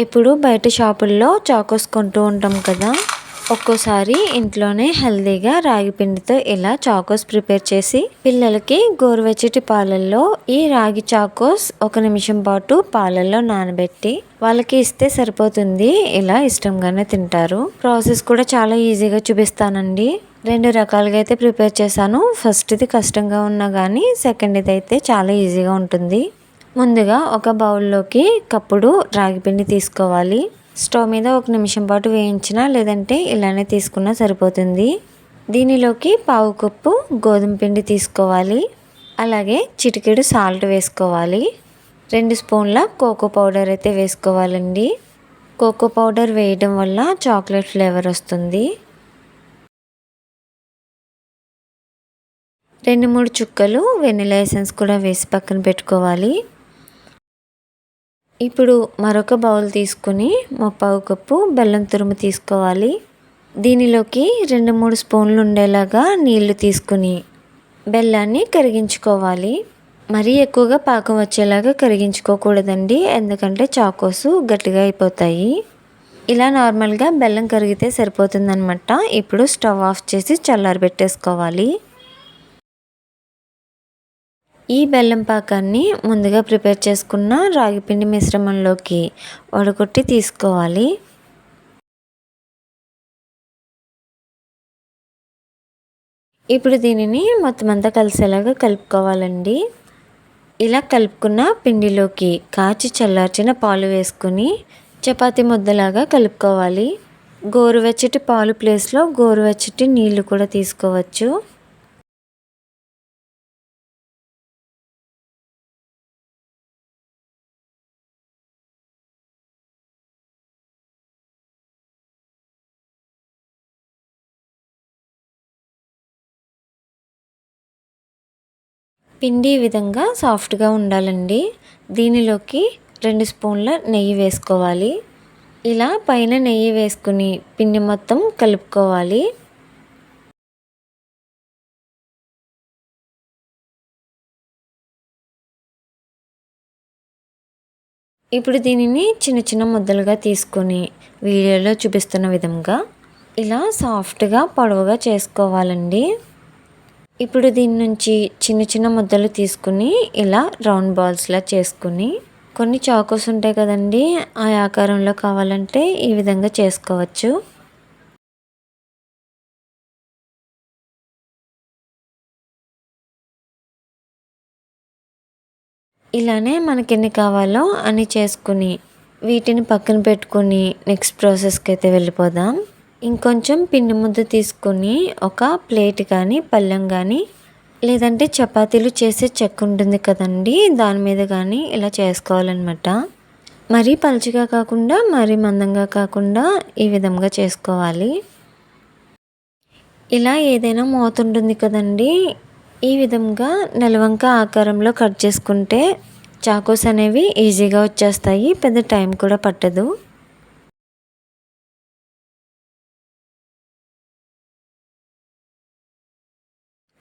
ఇప్పుడు బయట షాపుల్లో చాకోస్ కొంటూ ఉంటాం కదా. ఒక్కోసారి ఇంట్లోనే హెల్తీగా రాగి పిండితో ఇలా చాకోస్ ప్రిపేర్ చేసి పిల్లలకి గోరువెచ్చటి పాలల్లో ఈ రాగి చాకోస్ 1 నిమిషం పాటు పాలల్లో నానబెట్టి వాళ్ళకి ఇస్తే సరిపోతుంది. ఇలా ఇష్టంగానే తింటారు. ప్రాసెస్ కూడా చాలా ఈజీగా చూపిస్తానండి. 2 రకాలుగా అయితే ప్రిపేర్ చేశాను. ఫస్ట్ది కష్టంగా ఉన్నా కానీ సెకండ్ది అయితే చాలా ఈజీగా ఉంటుంది. ముందుగా ఒక బౌల్లోకి కప్పుడు రాగి పిండి తీసుకోవాలి. స్టవ్ మీద 1 నిమిషం పాటు వేయించినా లేదంటే ఇలానే తీసుకున్నా సరిపోతుంది. దీనిలోకి పావు కప్పు గోధుమ పిండి తీసుకోవాలి. అలాగే చిటికెడు సాల్ట్ వేసుకోవాలి. 2 స్పూన్ల కోకో పౌడర్ అయితే వేసుకోవాలండి. కోకో పౌడర్ వేయడం వల్ల చాక్లెట్ ఫ్లేవర్ వస్తుంది. 2-3 చుక్కలు వెనిలా ఎసెన్స్ కూడా వేసి పక్కన పెట్టుకోవాలి. ఇప్పుడు మరొక బౌల్ తీసుకుని 1/4 కప్పు బెల్లం తురుము తీసుకోవాలి. దీనిలోకి 2-3 స్పూన్లు ఉండేలాగా నీళ్లు తీసుకుని బెల్లాన్ని కరిగించుకోవాలి. మరీ ఎక్కువగా పాకం వచ్చేలాగా కరిగించుకోకూడదండి, ఎందుకంటే చాకోస్ గట్టిగా అయిపోతాయి. ఇలా నార్మల్గా బెల్లం కరిగితే సరిపోతుందన్నమాట. ఇప్పుడు స్టవ్ ఆఫ్ చేసి చల్లారబెట్టేసుకోవాలి. ఈ బెల్లం పాకాన్ని ముందుగా ప్రిపేర్ చేసుకున్న రాగిపిండి మిశ్రమంలోకి వడకొట్టి తీసుకోవాలి. ఇప్పుడు దీనిని మొత్తం అంతా కలిసేలాగా కలుపుకోవాలండి. ఇలా కలుపుకున్న పిండిలోకి కాచి చల్లార్చిన పాలు వేసుకుని చపాతీ ముద్దలాగా కలుపుకోవాలి. గోరువెచ్చటి పాలు ప్లేస్లో గోరువెచ్చటి నీళ్లు కూడా తీసుకోవచ్చు. పిండి ఈ విధంగా సాఫ్ట్గా ఉండాలండి. దీనిలోకి 2 స్పూన్ల నెయ్యి వేసుకోవాలి. ఇలా పైన నెయ్యి వేసుకుని పిండి మొత్తం కలుపుకోవాలి. ఇప్పుడు దీనిని చిన్న చిన్న ముద్దలుగా తీసుకొని వీడియోలో చూపిస్తున్న విధంగా ఇలా సాఫ్ట్గా పొడవుగా చేసుకోవాలండి. ఇప్పుడు దీని నుంచి చిన్న చిన్న ముద్దలు తీసుకుని ఇలా రౌండ్ బాల్స్లా చేసుకుని కొన్ని చాకోస్ ఉంటాయి కదండి, ఆ ఆకారంలో కావాలంటే ఈ విధంగా చేసుకోవచ్చు. ఇలానే మనకెన్ని కావాలో అన్ని చేసుకుని వీటిని పక్కన పెట్టుకుని నెక్స్ట్ ప్రాసెస్కి అయితే వెళ్ళిపోదాం. ఇంకొంచెం పిండి ముద్ద తీసుకొని ఒక ప్లేట్ కానీ పళ్ళెం కానీ లేదంటే చపాతీలు చేసే చెక్క ఉంటుంది కదండి, దాని మీద కానీ ఇలా చేసుకోవాలన్నమాట. మరీ పలుచగా కాకుండా మరీ మందంగా కాకుండా ఈ విధంగా చేసుకోవాలి. ఇలా ఏదైనా మూత ఉంటుంది కదండి, ఈ విధంగా నెలవంక ఆకారంలో కట్ చేసుకుంటే చాకోస్ అనేవి ఈజీగా వచ్చేస్తాయి. పెద్ద టైం కూడా పట్టదు.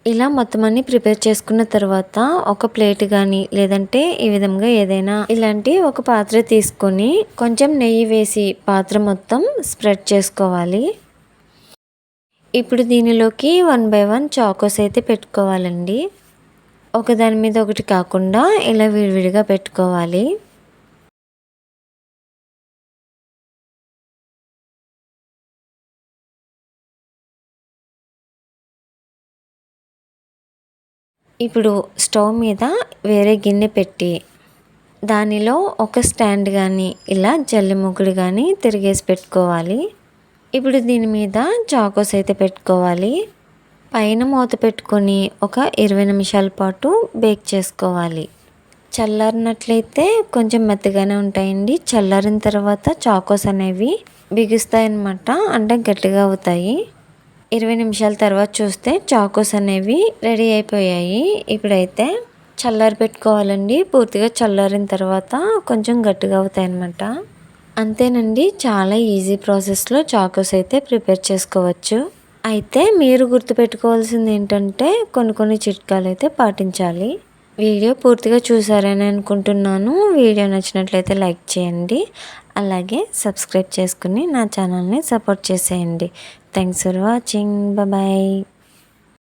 ఇలా మొత్తం అన్ని ప్రిపేర్ చేసుకున్న తర్వాత ఒక ప్లేట్ కానీ లేదంటే ఈ విధంగా ఏదైనా ఇలాంటి ఒక పాత్ర తీసుకొని కొంచెం నెయ్యి వేసి పాత్ర మొత్తం స్ప్రెడ్ చేసుకోవాలి. ఇప్పుడు దీనిలోకి 1 by 1 చాకోస్ అయితే పెట్టుకోవాలండి. ఒకదాని మీద ఒకటి కాకుండా ఇలా విడివిడిగా పెట్టుకోవాలి. ఇప్పుడు స్టవ్ మీద వేరే గిన్నె పెట్టి దానిలో ఒక స్టాండ్ కానీ ఇలా జల్లి ముగ్గుడు కానీ తిరిగేసి పెట్టుకోవాలి. ఇప్పుడు దీని మీద చాకోస్ అయితే పెట్టుకోవాలి. పైన మూత పెట్టుకొని ఒక 20 నిమిషాల పాటు బేక్ చేసుకోవాలి. చల్లారినట్లయితే కొంచెం మెత్తగానే ఉంటాయండి. చల్లారిన తర్వాత చాకోస్ అనేవి బిగుస్తాయన్నమాట, అంటే గట్టిగా అవుతాయి. 20 నిమిషాల తర్వాత చూస్తే చాకోస్ అనేవి రెడీ అయిపోయాయి. ఇప్పుడైతే చల్లారి పెట్టుకోవాలండి. పూర్తిగా చల్లారిన తర్వాత కొంచెం గట్టిగా అవుతాయి అన్నమాట. అంతేనండి, చాలా ఈజీ ప్రాసెస్లో చాకోస్ అయితే ప్రిపేర్ చేసుకోవచ్చు. అయితే మీరు గుర్తుపెట్టుకోవాల్సింది ఏంటంటే కొన్ని చిట్కాలు అయితే పాటించాలి. వీడియో పూర్తిగా చూసారని అనుకుంటున్నాను. వీడియో నచ్చినట్లయితే లైక్ చేయండి. అలాగే సబ్స్క్రైబ్ చేసుకుని నా ఛానల్ని సపోర్ట్ చేసేయండి. Thanks for watching. బాయ్.